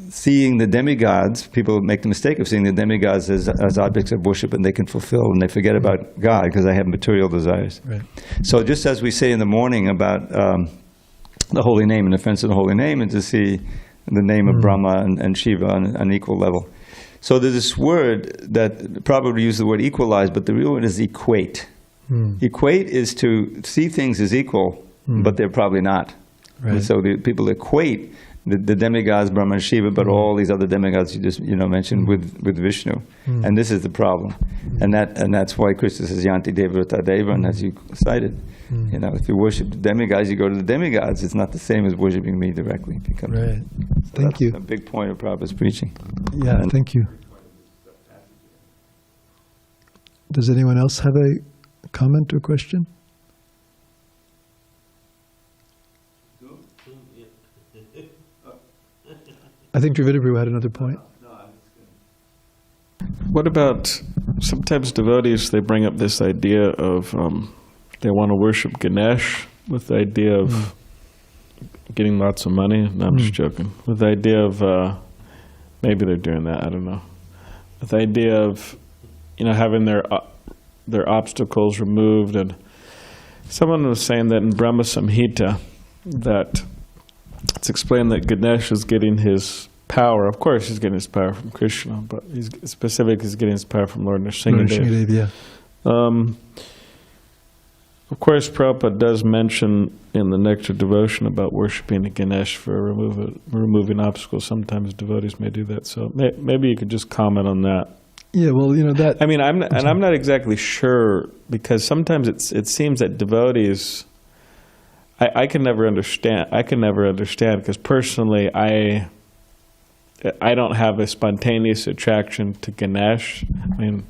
seeing the demigods. People make the mistake of seeing the demigods as objects of worship, and they can fulfill, and they forget about God because they have material desires. Right. So just as we say in the morning about the holy name and offense of the holy name, and to see the name of Brahma and Shiva on an equal level. So there's this word that probably uses the word equalize, but the real word is equate. Equate is to see things as equal, but they're probably not. Right. And so the people equate the demigods, Brahma and Shiva, but all these other demigods you just mentioned with Vishnu. And this is the problem. And that's why Krishna says Yanti Devrata Deva, and as you cited. If you worship the demigods, you go to the demigods. It's not the same as worshiping me directly. Right. Thank you. A big point of Prabhupada's preaching. Yeah, thank you. Does anyone else have a comment or question? I think Trividabhu had another point. What about, sometimes devotees, they bring up this idea of they want to worship Ganesh with the idea of getting lots of money. No, I'm just joking. With the idea of, maybe they're doing that, I don't know. With the idea of, having their obstacles removed. And someone was saying that in Brahma Samhita, that it's explained that Ganesh is getting his power. Of course, he's getting his power from Krishna, but he's getting his power from Lord Nrsimhadev. Of course, Prabhupada does mention in the Nectar Devotion about worshiping Ganesh for removing obstacles. Sometimes devotees may do that. So maybe you could just comment on that. Yeah, well, that. I mean, I'm not exactly sure, because sometimes it seems that devotees. I can never understand. Because personally, I don't have a spontaneous attraction to Ganesh. I mean,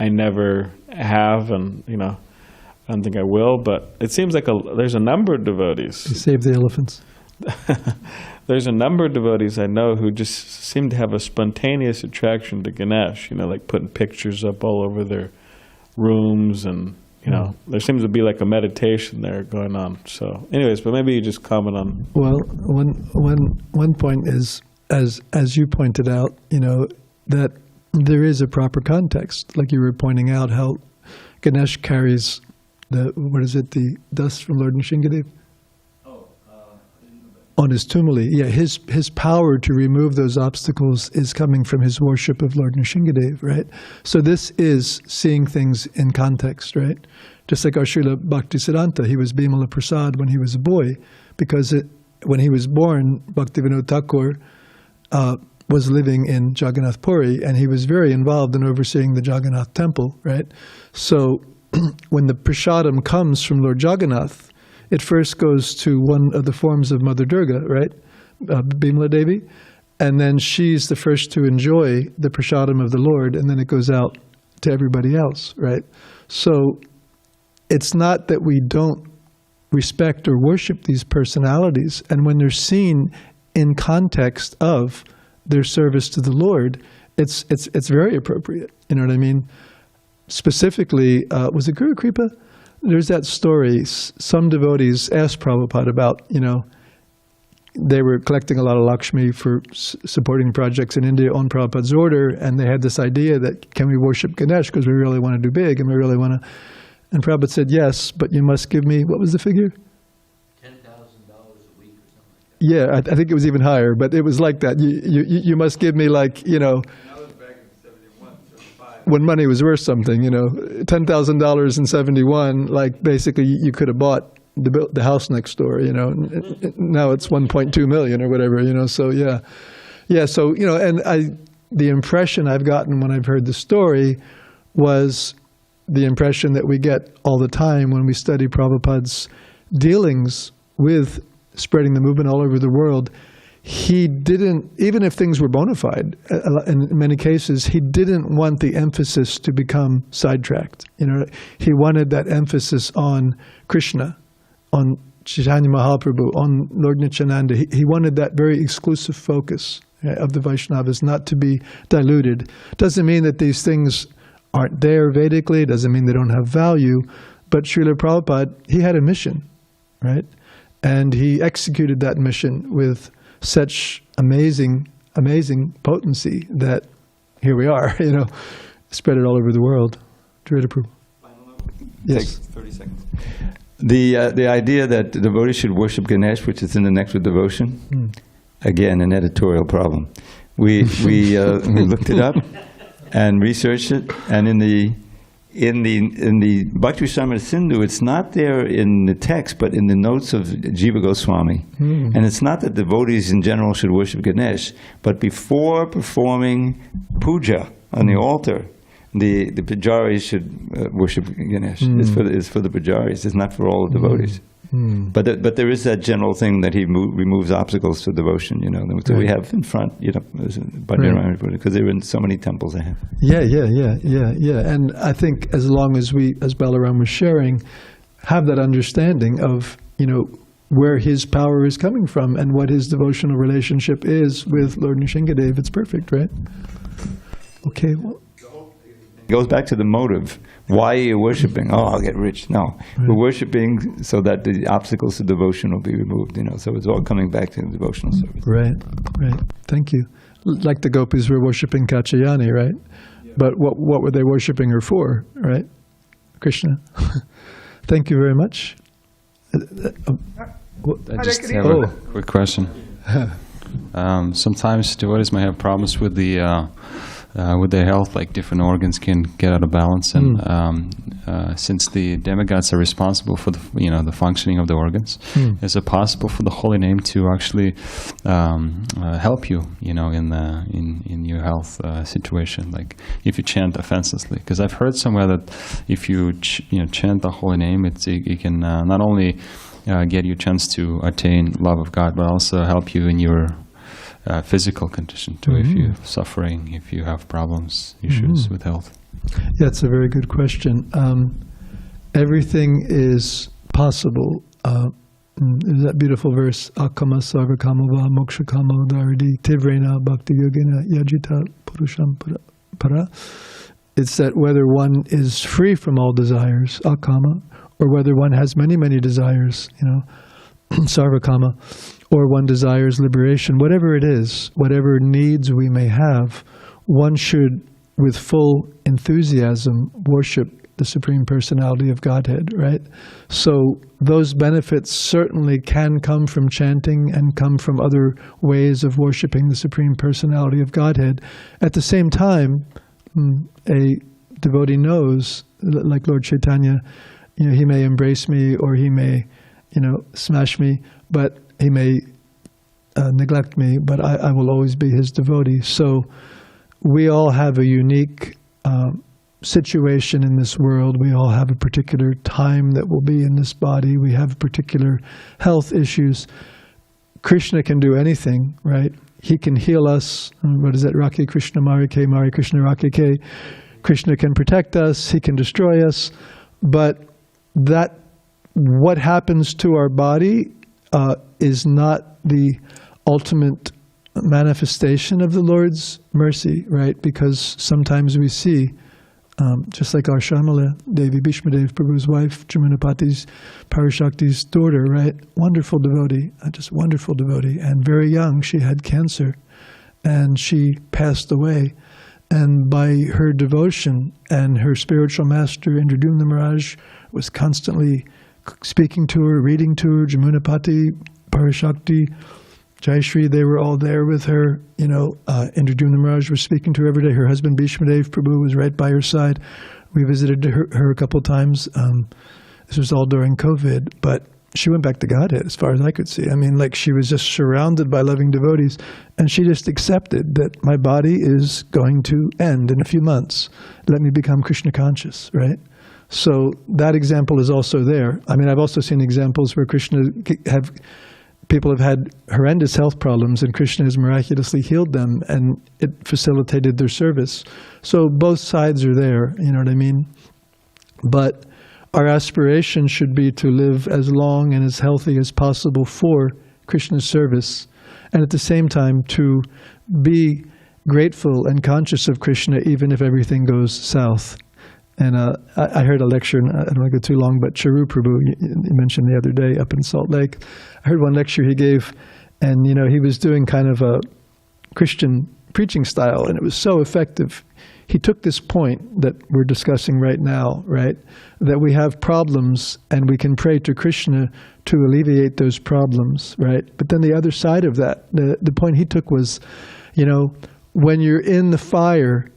I never have, and I don't think I will. But it seems like there's a number of devotees. You save the elephants. There's a number of devotees I know who just seem to have a spontaneous attraction to Ganesh. Like putting pictures up all over their rooms, and there seems to be like a meditation there going on. So, anyways, but maybe you just comment on. Well, one point is, as you pointed out, that there is a proper context, like you were pointing out, how Ganesh carries the dust from Lord Nrsingadev? On his tumuli. Yeah, his power to remove those obstacles is coming from his worship of Lord Nrsingadev, right? So this is seeing things in context, right? Just like our Srila Bhaktisiddhanta, he was Bimala Prasad when he was a boy, because when he was born, Bhaktivinoda Thakur was living in Jagannath Puri, and he was very involved in overseeing the Jagannath temple, right? So when the prasadam comes from Lord Jagannath, it first goes to one of the forms of Mother Durga, right? Bimala Devi. And then she's the first to enjoy the prasadam of the Lord, and then it goes out to everybody else, right? So it's not that we don't respect or worship these personalities, and when they're seen in context of their service to the Lord, it's very appropriate. You know what I mean? Specifically, was it Guru Kripa? There's that story. Some devotees asked Prabhupada about, they were collecting a lot of Lakshmi for supporting projects in India on Prabhupada's order, and they had this idea that, can we worship Ganesh because we really want to do big and we really want to... And Prabhupada said, yes, but you must give me, what was the figure? $10,000 a week or something like that. Yeah, I think it was even higher, but it was like that. You must give me like, when money was worth something, $10,000 in 71, like basically you could have bought the house next door, now it's 1.2 million or whatever, so yeah. Yeah, so, and the impression I've gotten when I've heard the story was the impression that we get all the time when we study Prabhupada's dealings with spreading the movement all over the world. He didn't, even if things were bona fide, in many cases, he didn't want the emphasis to become sidetracked. He wanted that emphasis on Krishna, on Chaitanya Mahaprabhu, on Lord Nityananda. He wanted that very exclusive focus of the Vaishnavas not to be diluted. Doesn't mean that these things aren't there Vedically, doesn't mean they don't have value, but Srila Prabhupada, he had a mission, right? And he executed that mission with such amazing potency that here we are, spread it all over the world. Yes. Take 30 seconds. The idea that the devotee should worship Ganesh, which is in the next with devotion, again, an editorial problem. We looked it up and researched it, and in the Bhakti Rasamrita Sindhu, it's not there in the text, but in the notes of Jiva Goswami. And it's not that devotees in general should worship Ganesh, but before performing puja on the altar, the pujaris should worship Ganesh. It's for the pujaris. It's not for all the devotees. But there is that general thing that he removes obstacles to devotion. So we have in front, because there are in so many temples. Yeah. And I think as long as we, as Balaram was sharing, have that understanding of where his power is coming from and what his devotional relationship is with Lord Nrsingadev, it's perfect, right? Okay. Well, it goes back to the motive. Why are you worshiping? Oh, I'll get rich. No. We're worshiping so that the obstacles to devotion will be removed, So it's all coming back to the devotional service. Right. Thank you. Like the gopis were worshiping Katyayani, right? Yeah. But what were they worshiping her for, right? Krishna. Thank you very much. I just have a quick question. Sometimes devotees may have problems with their health, like different organs can get out of balance, and since the demigods are responsible for the functioning of the organs, is it possible for the holy name to actually help you, in your health situation? Like if you chant offenselessly, because I've heard somewhere that if you chant the holy name, it can not only get you a chance to attain love of God, but also help you in your physical condition too, if you're suffering, if you have problems, issues with health. Yeah, it's a very good question. Everything is possible. There's that beautiful verse, Akama Sarvakama Va Mokshakama Dhardi Tivrena Bhakti Yogena Yajita Purusham Para. It's that whether one is free from all desires, Akama, or whether one has many desires, Sarvakama, or one desires liberation, whatever it is, whatever needs we may have, one should with full enthusiasm, worship the Supreme Personality of Godhead, right? So those benefits certainly can come from chanting and come from other ways of worshiping the Supreme Personality of Godhead. At the same time, a devotee knows, like Lord Chaitanya, he may embrace me or he may, smash me, but he may neglect me, but I will always be his devotee. So we all have a unique situation in this world. We all have a particular time that we'll be in this body. We have particular health issues. Krishna can do anything, right? He can heal us. What is that? Rakhe Krishna Marike, Mari Krishna Rakhe. Krishna can protect us. He can destroy us. But that what happens to our body is not the ultimate manifestation of the Lord's mercy, right? Because sometimes we see, just like our Shamala Devi, Bhishmadev Prabhu's wife, Jamunapati's Parashakti's daughter, right? Wonderful devotee, just wonderful devotee. And very young, she had cancer and she passed away. And by her devotion and her spiritual master, Indradumna Maharaj, was constantly speaking to her, reading to her, Jamunapati, Parashakti, Jayashri, they were all there with her. Indradumna Maharaj was speaking to her every day. Her husband, Bhishmadev Prabhu, was right by her side. We visited her a couple times. This was all during COVID, but she went back to Godhead as far as I could see. She was just surrounded by loving devotees, and she just accepted that my body is going to end in a few months. Let me become Krishna conscious, right? So that example is also there. I've also seen examples where people have had horrendous health problems and Krishna has miraculously healed them and it facilitated their service. So both sides are there, you know what I mean? But our aspiration should be to live as long and as healthy as possible for Krishna's service, and at the same time to be grateful and conscious of Krishna even if everything goes south. And I heard a lecture, and I don't want to go too long, but Charu Prabhu, you mentioned the other day up in Salt Lake. I heard one lecture he gave, and he was doing kind of a Christian preaching style, and it was so effective. He took this point that we're discussing right now, right? That we have problems, and we can pray to Krishna to alleviate those problems, right? But then the other side of that, the point he took was, when you're in the fire,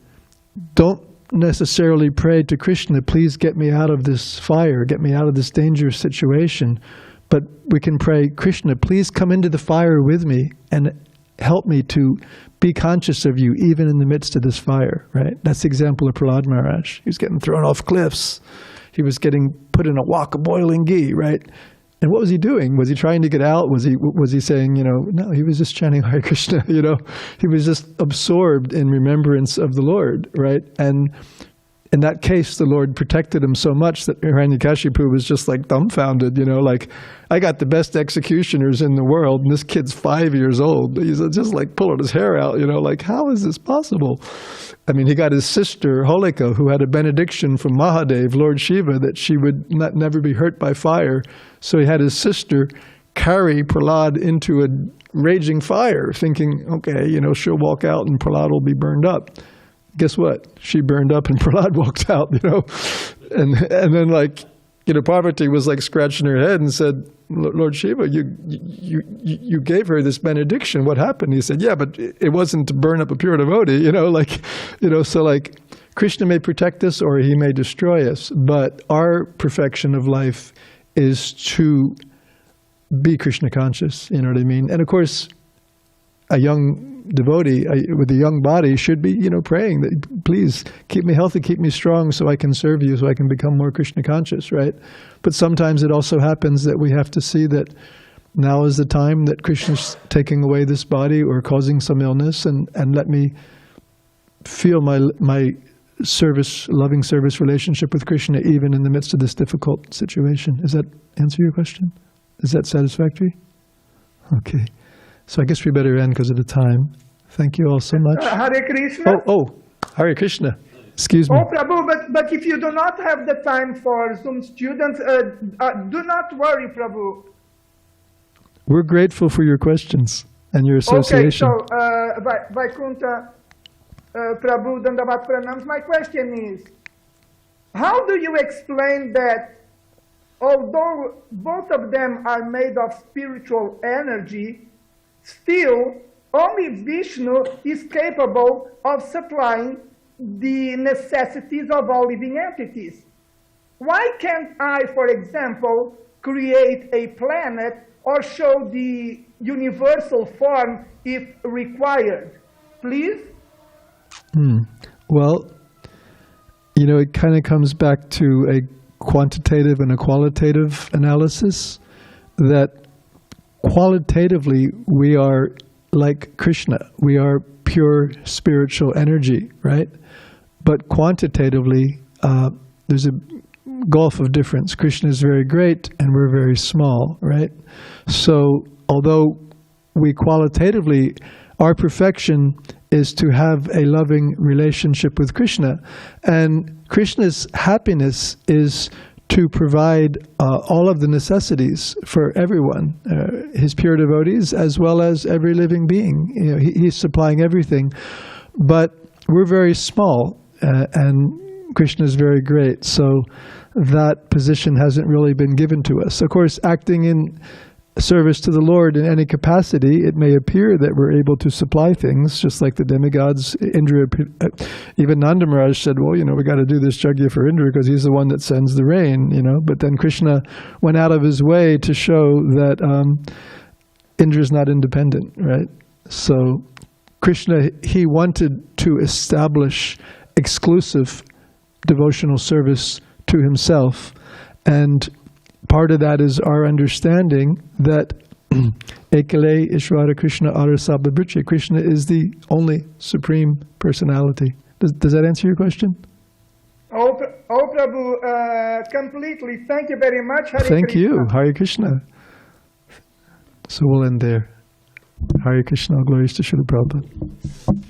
don't necessarily pray to Krishna, please get me out of this fire, get me out of this dangerous situation. But we can pray, Krishna, please come into the fire with me and help me to be conscious of you even in the midst of this fire, right? That's the example of Prahlad Maharaj. He was getting thrown off cliffs. He was getting put in a wok of boiling ghee, right? And what was he doing? Was he trying to get out? Was he saying, no, he was just chanting Hare Krishna, He was just absorbed in remembrance of the Lord, right? And in that case, the Lord protected him so much that Hiranyakashipu was just like dumbfounded, I got the best executioners in the world, and this kid's 5 years old. He's just like pulling his hair out, how is this possible? He got his sister, Holika, who had a benediction from Mahadev, Lord Siva, that she would never be hurt by fire. So he had his sister carry Prahlad into a raging fire, thinking, okay, she'll walk out and Prahlad will be burned up. Guess what? She burned up and Prahlad walked out, And then Parvati was like scratching her head and said, Lord Shiva, you gave her this benediction. What happened? He said, yeah, but it wasn't to burn up a pure devotee, so Krishna may protect us or he may destroy us, but our perfection of life is to be Krishna conscious, you know what I mean? And of course, a young devotee with a young body should be, praying that please keep me healthy, keep me strong so I can serve you, so I can become more Krishna conscious, right? But sometimes it also happens that we have to see that now is the time that Krishna's taking away this body or causing some illness, and let me feel my loving service relationship with Krishna even in the midst of this difficult situation. Does that answer your question? Is that satisfactory? Okay. So I guess we better end because of the time. Thank you all so much. Hare Krishna. Hare Krishna. Excuse me. Oh, Prabhu, but if you do not have the time for Zoom students, do not worry, Prabhu. We're grateful for your questions and your association. Okay, so Vaikuntha, Prabhu, Dandavat Pranams. My question is, how do you explain that although both of them are made of spiritual energy, still only Vishnu is capable of supplying the necessities of all living entities? Why can't I, for example, create a planet or show the universal form if required? Please? Well, it kind of comes back to a quantitative and a qualitative analysis, that qualitatively we are like Krishna. We are pure spiritual energy, right? But quantitatively, there's a gulf of difference. Krishna is very great and we're very small, right? So although we qualitatively, our perfection is to have a loving relationship with Krishna, and Krishna's happiness is to provide all of the necessities for everyone, his pure devotees as well as every living being. He's supplying everything, but we're very small and Krishna is very great, so that position hasn't really been given to us. Of course, acting in service to the Lord in any capacity, it may appear that we're able to supply things, just like the demigods. Indra, even Nanda Maharaj said, well, we got to do this yajna for Indra because he's the one that sends the rain, But then Krishna went out of his way to show that Indra is not independent, right? So Krishna, he wanted to establish exclusive devotional service to himself, and part of that is our understanding that Ekale Ishvara Krishna Arasabha Briche. Krishna is the only supreme personality. Does that answer your question? Oh Prabhu, completely. Thank you very much. Hare Thank Krishna. you. Hare Krishna. So we'll end there. Hare Krishna. Glories to Srila Prabhupada.